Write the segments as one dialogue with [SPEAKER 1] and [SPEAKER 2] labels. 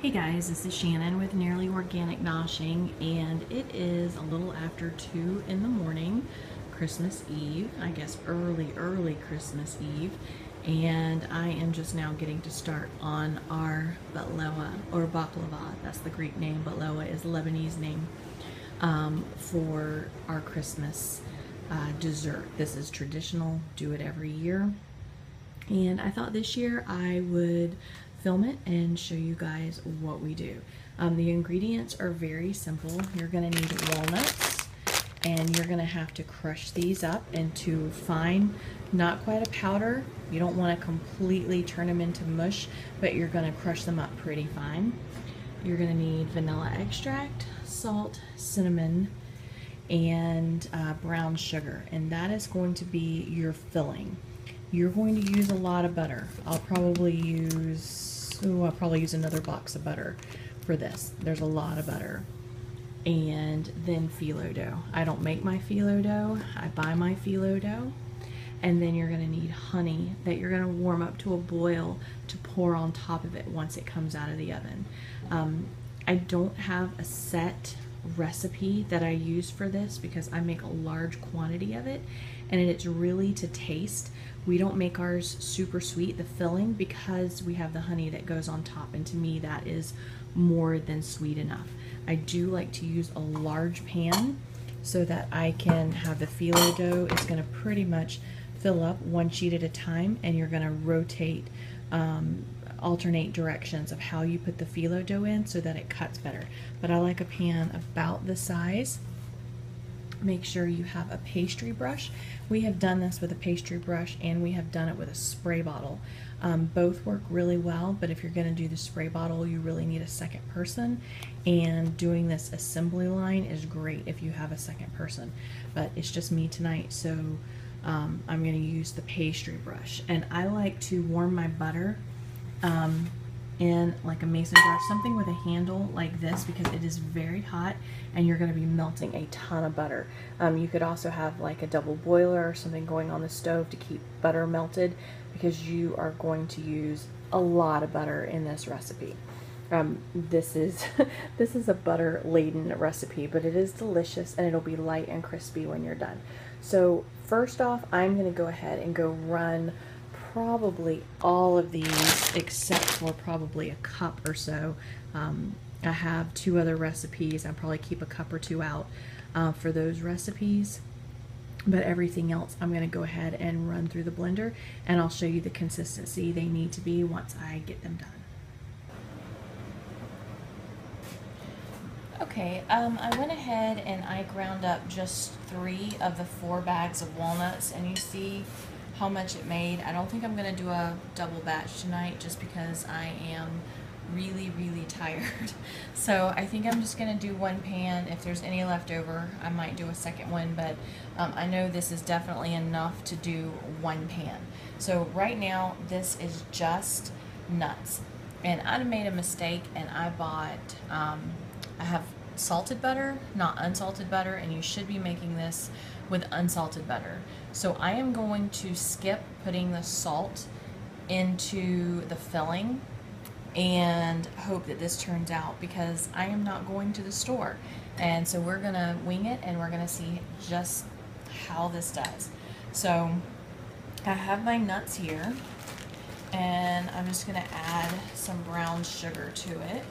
[SPEAKER 1] Hey guys, this is Shannon with Nearly Organic Noshing, and it is a little after 2 in the morning, Christmas Eve, I guess early Christmas Eve, and I am just now getting to start on our Butlewa, or Baklava, that's the Greek name. Butlewa is the Lebanese name, for our Christmas dessert. This is traditional, do it every year. And I thought this year I would film it and show you guys what we do. The ingredients are very simple. You're going to need walnuts, and you're going to have to crush these up into fine, not quite a powder. You don't want to completely turn them into mush, but you're going to crush them up pretty fine. You're going to need vanilla extract, salt, cinnamon, and brown sugar, and that is going to be your filling. You're going to use a lot of butter. I'll probably use another box of butter for this. There's a lot of butter. And then phyllo dough. I don't make my phyllo dough. I buy my phyllo dough. And then you're going to need honey that you're going to warm up to a boil to pour on top of it once it comes out of the oven. I don't have a set recipe that I use for this because I make a large quantity of it, and it's really to taste. We don't make ours super sweet, the filling, because we have the honey that goes on top, and to me that is more than sweet enough. I do like to use a large pan so that I can have the phyllo dough. It's going to pretty much fill up one sheet at a time, and you're going to rotate, alternate directions of how you put the phyllo dough in so that it cuts better. But I like a pan about the size. Make sure you have a pastry brush. We have done this with a pastry brush, and we have done it with a spray bottle. Both work really well, but if you're going to do the spray bottle, you really need a second person, and doing this assembly line is great if you have a second person. But it's just me tonight, so I'm going to use the pastry brush. And I like to warm my butter in like a mason jar, something with a handle like this, because it is very hot and you're going to be melting a ton of butter. You could also have like a double boiler or something going on the stove to keep butter melted, because you are going to use a lot of butter in this recipe. This is this is a butter laden recipe, but it is delicious, and it'll be light and crispy when you're done. So first off, I'm going to go ahead and go run probably all of these except for probably a cup or so. I have 2 other recipes. I'll probably keep a cup or 2 out for those recipes, but everything else I'm going to go ahead and run through the blender, and I'll show you the consistency they need to be once I get them done. Okay, I went ahead and I ground up just 3 of the 4 bags of walnuts, and you see how much it made. I don't think I'm going to do a double batch tonight just because I am really tired. So I think I'm just going to do 1 pan. If there's any left over, I might do a second one, but I know this is definitely enough to do 1 pan. So right now this is just nuts, and I made a mistake, and I bought I have salted butter, not unsalted butter, and you should be making this with unsalted butter. So I am going to skip putting the salt into the filling and hope that this turns out, because I am not going to the store. And so we're gonna wing it, and we're gonna see just how this does. So I have my nuts here, and I'm just gonna add some brown sugar to it.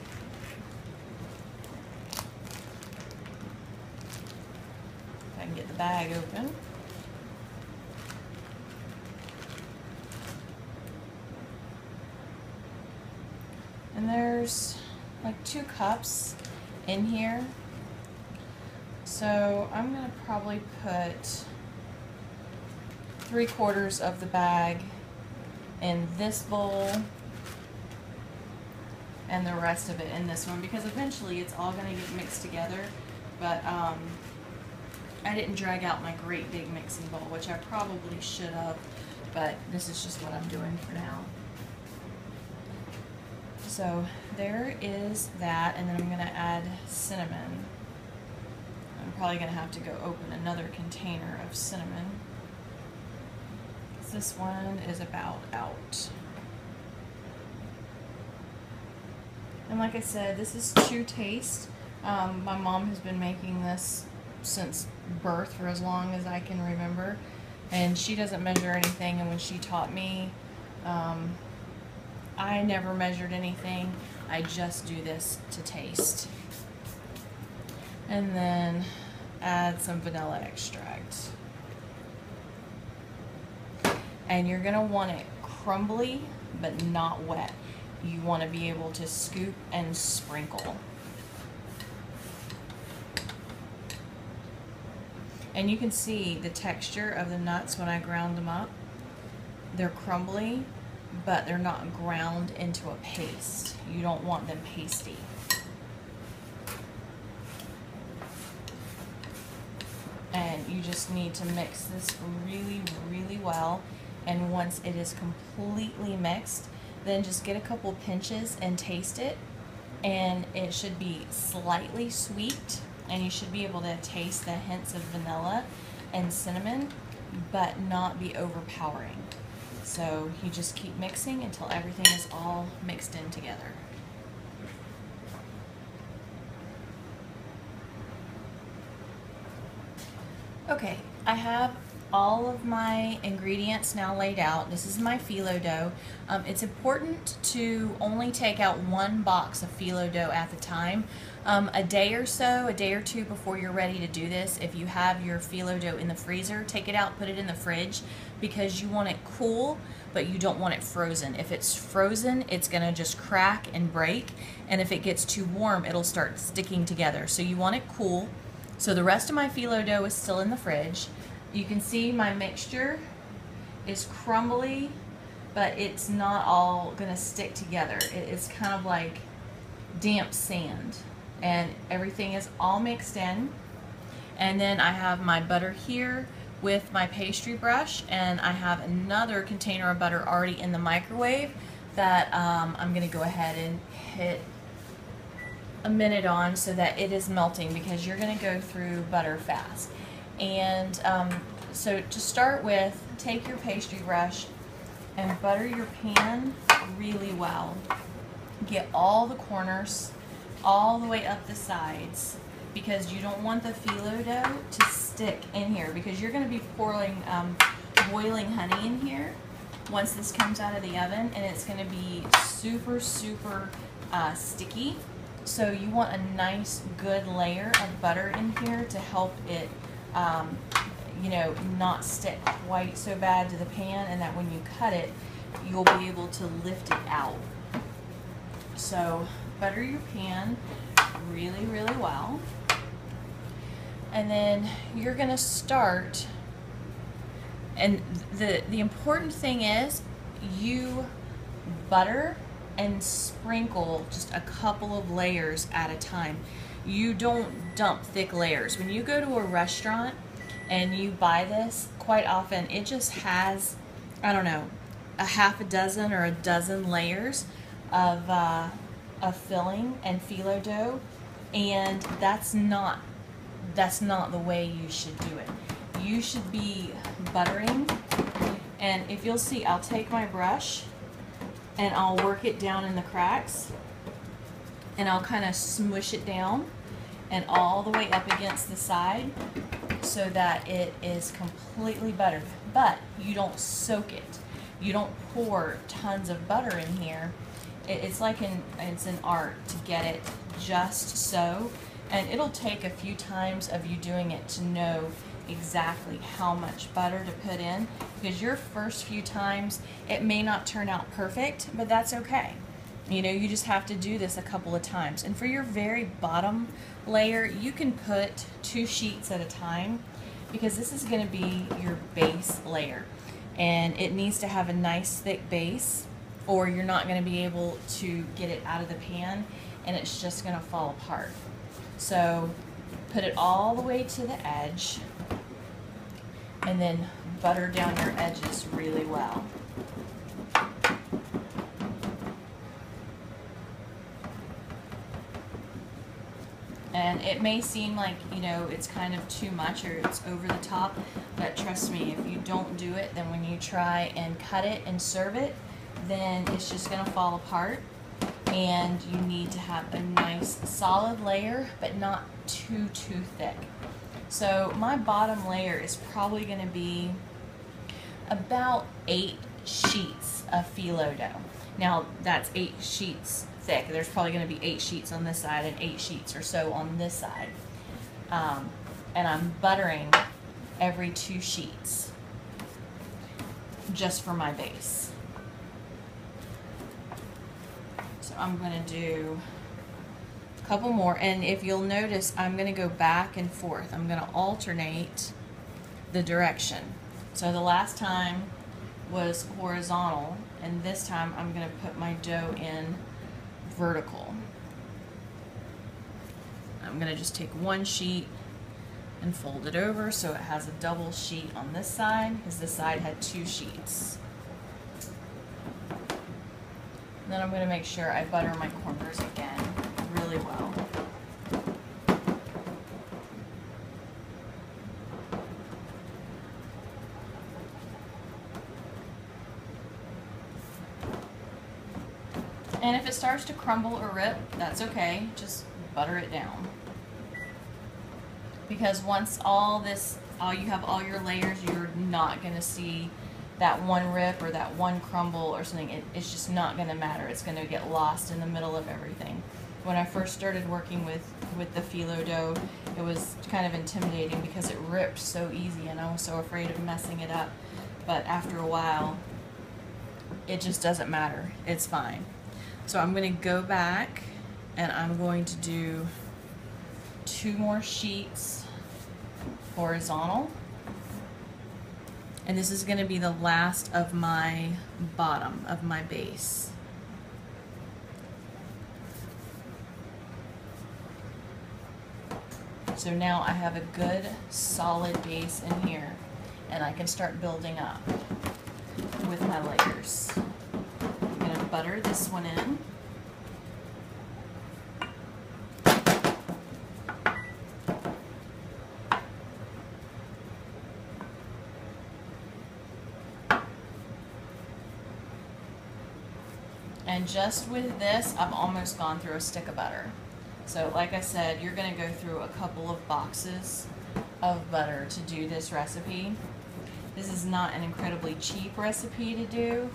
[SPEAKER 1] If I can get the bag open. And there's like 2 cups in here. So I'm gonna probably put 3/4 of the bag in this bowl, and the rest of it in this one, because eventually it's all gonna get mixed together. But I didn't drag out my great big mixing bowl, which I probably should have, but this is just what I'm doing for now. So there is that, and then I'm going to add cinnamon. I'm probably going to have to go open another container of cinnamon. This one is about out. And like I said, this is to taste. My mom has been making this since birth for as long as I can remember. And she doesn't measure anything, and when she taught me, I never measured anything. I just do this to taste. And then add some vanilla extract. And you're gonna want it crumbly, but not wet. You wanna be able to scoop and sprinkle. And you can see the texture of the nuts when I ground them up. They're crumbly, but they're not ground into a paste. You don't want them pasty. And you just need to mix this really, really well. And once it is completely mixed, then just get a couple pinches and taste it. And it should be slightly sweet, and you should be able to taste the hints of vanilla and cinnamon, but not be overpowering. So you just keep mixing until everything is all mixed in together. Okay, I have all of my ingredients now laid out. This is my phyllo dough. It's important to only take out one box of phyllo dough at the time. A day or two before you're ready to do this, if you have your phyllo dough in the freezer, take it out, put it in the fridge, because you want it cool, but you don't want it frozen. If it's frozen, it's gonna just crack and break, and if it gets too warm, it'll start sticking together. So you want it cool. So the rest of my phyllo dough is still in the fridge. You can see my mixture is crumbly, but it's not all gonna stick together. It's kind of like damp sand, and everything is all mixed in. And then I have my butter here with my pastry brush, and I have another container of butter already in the microwave that I'm gonna go ahead and hit a minute on so that it is melting, because you're going to go through butter fast. And so to start with, take your pastry brush and butter your pan really well. Get all the corners all the way up the sides, because you don't want the phyllo dough to stick in here, because you're going to be pouring boiling honey in here once this comes out of the oven, and it's going to be super sticky. So you want a nice good layer of butter in here to help it you know, not stick quite so bad to the pan, and that when you cut it, you'll be able to lift it out. So butter your pan really well, and then you're gonna start, and the important thing is you butter and sprinkle just a couple of layers at a time. You don't dump thick layers. When you go to a restaurant and you buy this, quite often it just has, I don't know, a half a dozen or a dozen layers of filling and phyllo dough, and that's not the way you should do it. You should be buttering, and if you'll see, I'll take my brush and I'll work it down in the cracks, and I'll kind of smush it down and all the way up against the side so that it is completely buttered. But you don't soak it. You don't pour tons of butter in here. It's like it's an art to get it just so, and it'll take a few times of you doing it to know exactly how much butter to put in, because your first few times it may not turn out perfect, but that's okay. You know, you just have to do this a couple of times. And for your very bottom layer, you can put 2 sheets at a time, because this is going to be your base layer, and it needs to have a nice thick base, or you're not going to be able to get it out of the pan, and it's just going to fall apart. So put it all the way to the edge, and then butter down your edges really well. And it may seem like, you know, it's kind of too much or it's over the top, but trust me, if you don't do it, then when you try and cut it and serve it, then it's just going to fall apart. and you need to have a nice solid layer, but not too thick. So my bottom layer is probably going to be about 8 sheets of phyllo dough. Now that's 8 sheets thick. There's probably going to be 8 sheets on this side and 8 sheets or so on this side. And I'm buttering every 2 sheets just for my base. So I'm going to do a couple more, and if you'll notice, I'm going to go back and forth. I'm going to alternate the direction. So the last time was horizontal, and this time I'm going to put my dough in vertical. I'm going to just take 1 sheet and fold it over so it has a double sheet on this side, because this side had 2 sheets. And then I'm going to make sure I butter my corners again really well. And if it starts to crumble or rip, that's okay, just butter it down. Because once you have all your layers, you're not going to see that one rip or that one crumble or something. It's just not going to matter. It's going to get lost in the middle of everything. When I first started working with the phyllo dough, it was kind of intimidating because it ripped so easy and I was so afraid of messing it up. But after a while, it just doesn't matter. It's fine. So I'm going to go back and I'm going to do 2 more sheets horizontal. And this is going to be the last of my bottom of my base. So now I have a good solid base in here, and I can start building up with my layers. I'm going to butter this one in. And just with this, I've almost gone through a stick of butter. So like I said, you're going to go through a couple of boxes of butter to do this recipe. This is not an incredibly cheap recipe to do.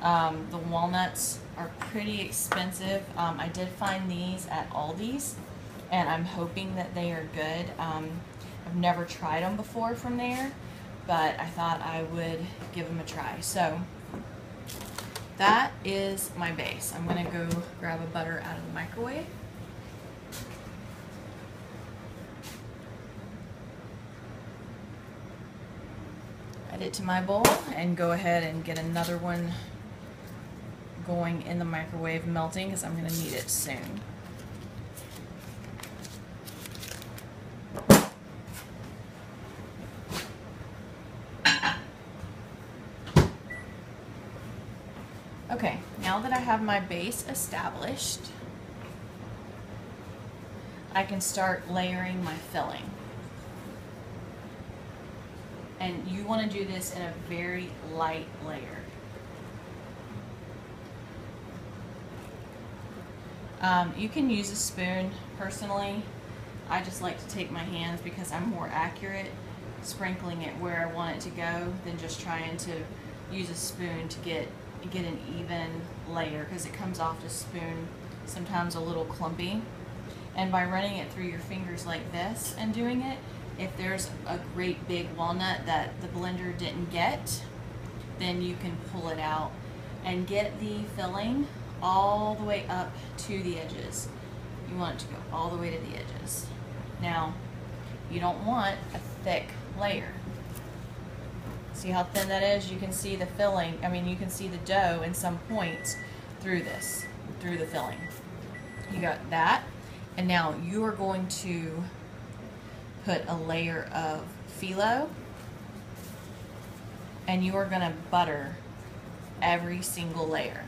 [SPEAKER 1] The walnuts are pretty expensive. I did find these at Aldi's, and I'm hoping that they are good. I've never tried them before from there, but I thought I would give them a try. So that is my base. I'm going to go grab a butter out of the microwave. Add it to my bowl and go ahead and get another one going in the microwave melting, because I'm going to need it soon. Okay, now that I have my base established, I can start layering my filling. And you want to do this in a very light layer. You can use a spoon. Personally, I just like to take my hands because I'm more accurate sprinkling it where I want it to go than just trying to use a spoon to get an even layer, because it comes off the spoon sometimes a little clumpy. And by running it through your fingers like this and doing it, if there's a great big walnut that the blender didn't get, then you can pull it out and get the filling all the way up to the edges. You want it to go all the way to the edges. Now, you don't want a thick layer. See how thin that is? You can see the filling, you can see the dough in some points through the filling. You got that, and now you are going to put a layer of phyllo, and you are going to butter every single layer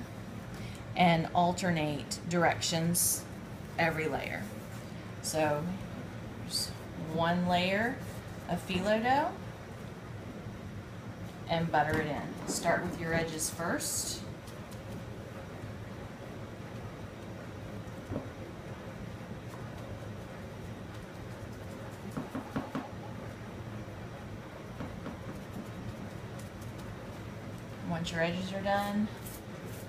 [SPEAKER 1] and alternate directions every layer. So there's 1 layer of phyllo dough, and butter it in. Start with your edges first. once your edges are done,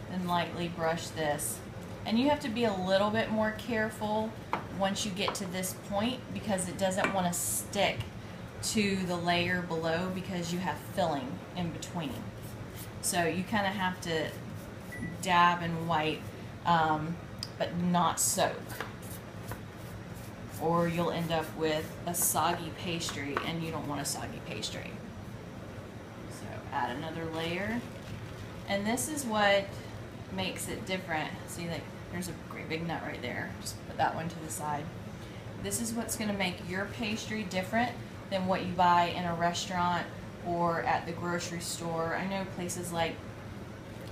[SPEAKER 1] then lightly brush this. And you have to be a little bit more careful once you get to this point because it doesn't want to stick to the layer below because you have filling in between. So you kind of have to dab and wipe, but not soak, or you'll end up with a soggy pastry, and you don't want a soggy pastry. So add another layer, and this is what makes it different. See, like there's a great big nut right there. Just put that one to the side. This is what's going to make your pastry different than what you buy in a restaurant or at the grocery store. I know places like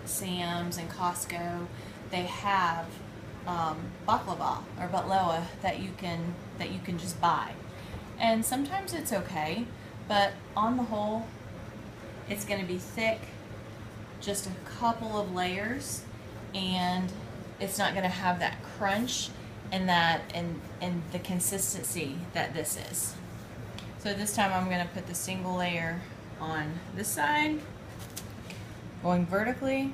[SPEAKER 1] Sam's and Costco, they have baklava or Butlewa that you can just buy, and sometimes it's okay, but on the whole it's going to be thick, just a couple of layers, and it's not going to have that crunch and that and the consistency that this is. So this time I'm going to put the single layer on this side, going vertically,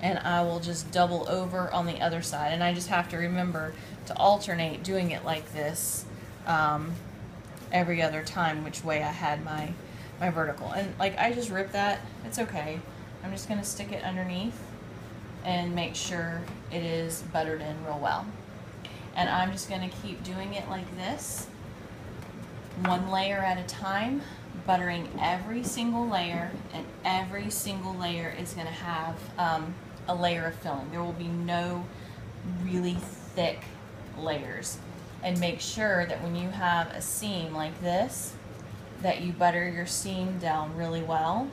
[SPEAKER 1] and I will just double over on the other side. And I just have to remember to alternate doing it like this every other time which way I had my vertical. And like I just ripped that, it's okay. I'm just going to stick it underneath and make sure it is buttered in real well. And I'm just going to keep doing it like this, one layer at a time, buttering every single layer, and every single layer is going to have a layer of filling. There will be no really thick layers. And make sure that when you have a seam like this, that you butter your seam down really well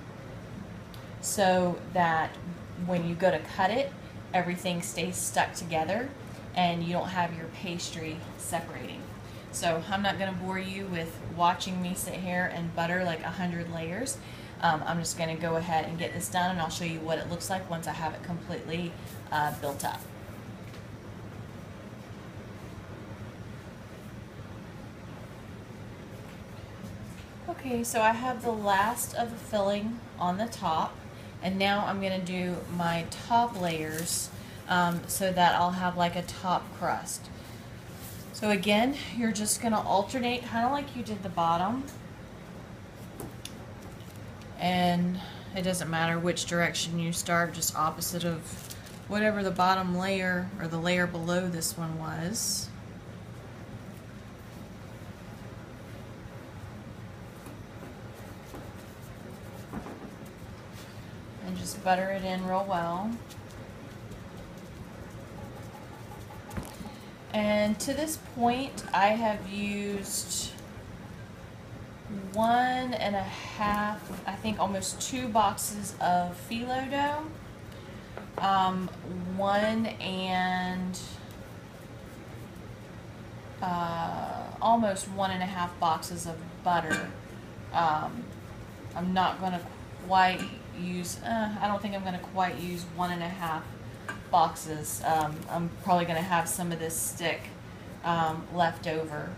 [SPEAKER 1] so that when you go to cut it, everything stays stuck together and you don't have your pastry separating. So I'm not going to bore you with watching me sit here and butter like 100 layers. I'm just going to go ahead and get this done, and I'll show you what it looks like once I have it completely built up. Okay, so I have the last of the filling on the top, and now I'm going to do my top layers so that I'll have like a top crust. So again, you're just going to alternate kind of like you did the bottom, and it doesn't matter which direction you start, just opposite of whatever the bottom layer or the layer below this one was. And just butter it in real well. And to this point, I have used 1.5, I think almost 2 boxes of phyllo dough, 1 and almost 1.5 boxes of butter. I'm not going to quite use, I don't think I'm going to quite use 1.5 boxes. I'm probably going to have some of this stick left over.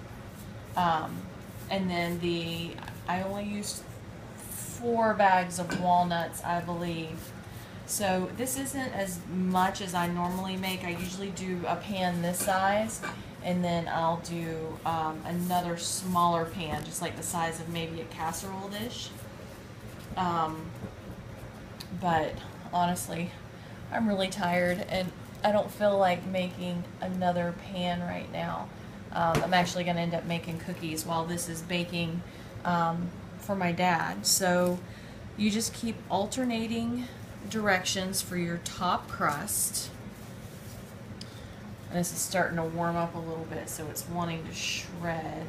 [SPEAKER 1] And then I only used 4 bags of walnuts, I believe. So this isn't as much as I normally make. I usually do a pan this size, and then I'll do another smaller pan, just like the size of maybe a casserole dish. But honestly, I'm really tired, and I don't feel like making another pan right now. I'm actually going to end up making cookies while this is baking for my dad. So you just keep alternating directions for your top crust. And this is starting to warm up a little bit, so it's wanting to shred.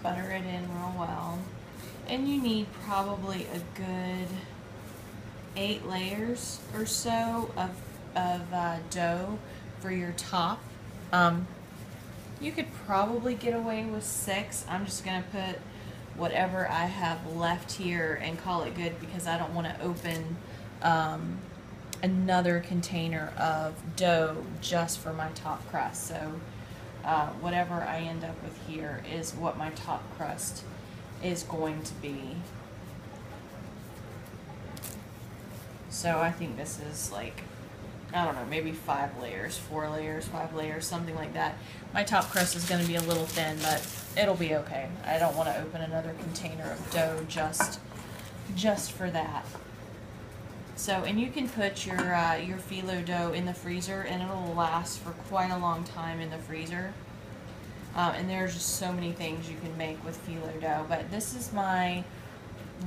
[SPEAKER 1] butter it in real well. And you need probably a good 8 layers or so of dough for your top. You could probably get away with 6. I'm just going to put whatever I have left here and call it good because I don't want to open another container of dough just for my top crust. So whatever I end up with here is what my top crust is going to be. So I think this is like, I don't know, maybe 5 layers, 4 layers, 5 layers, something like that. My top crust is going to be a little thin, but it'll be okay. I don't want to open another container of dough just for that. So, and you can put your phyllo dough in the freezer, and it'll last for quite a long time in the freezer. And there's just so many things you can make with phyllo dough. But this is my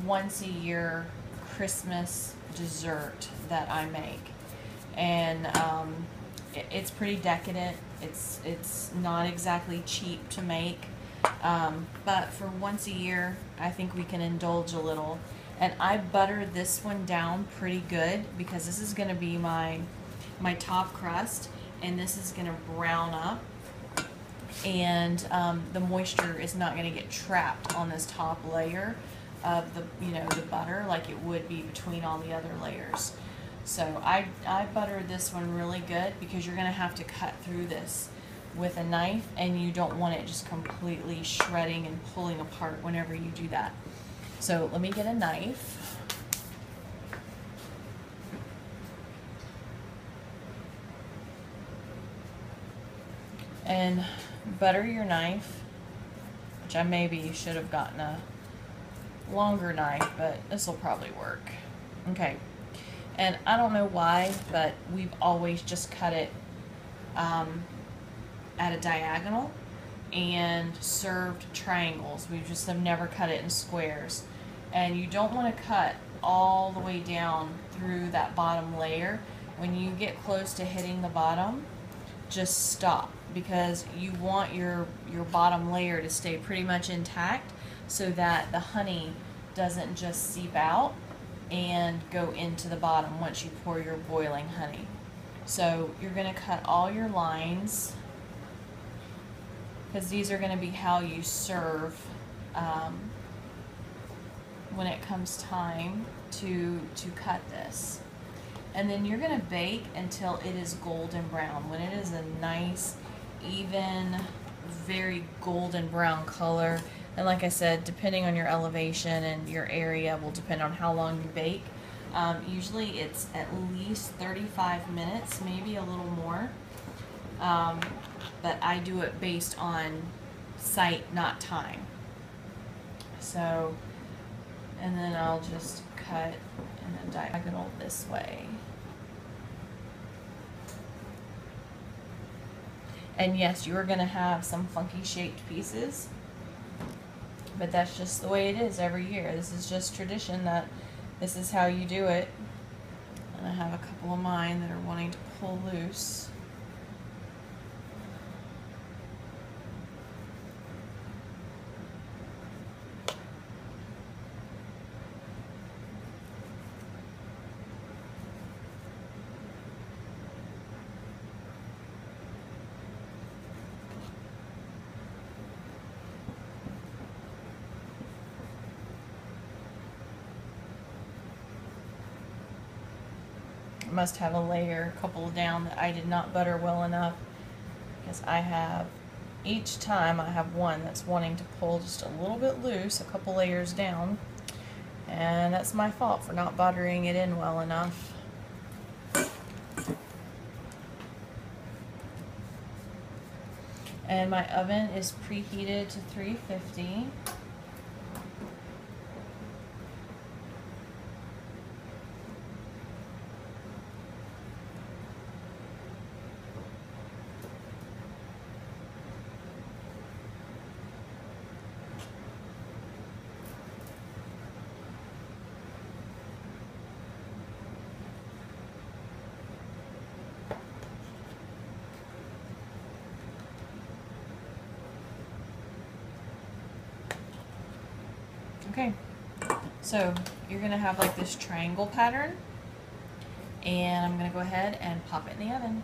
[SPEAKER 1] once a year Christmas dessert that I make, and it's pretty decadent. It's not exactly cheap to make, but for once a year, I think we can indulge a little. And I buttered this one down pretty good because this is going to be my top crust, and this is going to brown up, and the moisture is not going to get trapped on this top layer of the the butter like it would be between all the other layers. So I buttered this one really good because you're going to have to cut through this with a knife, and you don't want it just completely shredding and pulling apart whenever you do that. So let me get a knife. And butter your knife, which I maybe should have gotten a longer knife, but this will probably work. Okay, and I don't know why, but we've always just cut it at a diagonal and served triangles. We just have never cut it in squares. And you don't want to cut all the way down through that bottom layer. When you get close to hitting the bottom, just stop, because you want your bottom layer to stay pretty much intact so that the honey doesn't just seep out and go into the bottom once you pour your boiling honey. So you're going to cut all your lines, because these are going to be how you serve when it comes time to cut this. And then you're going to bake until it is golden brown. When it is a nice, even, very golden brown color, and like I said, depending on your elevation and your area will depend on how long you bake. Usually it's at least 35 minutes, maybe a little more. But I do it based on sight, not time. So, and then I'll just cut in a diagonal this way. And yes, you are going to have some funky shaped pieces, but that's just the way it is every year. This is just tradition that this is how you do it. And I have a couple of mine that are wanting to pull loose. Must have a layer, a couple down, that I did not butter well enough, because I have, each time I have one that's wanting to pull just a little bit loose, a couple layers down, and that's my fault for not buttering it in well enough. And my oven is preheated to 350. Okay, so you're gonna have like this triangle pattern, and I'm gonna go ahead and pop it in the oven.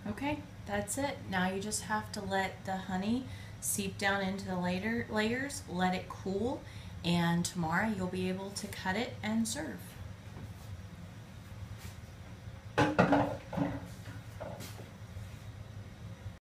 [SPEAKER 1] Okay, that's it. Now you just have to let the honey seep down into the later layers, let it cool, and tomorrow you'll be able to cut it and serve.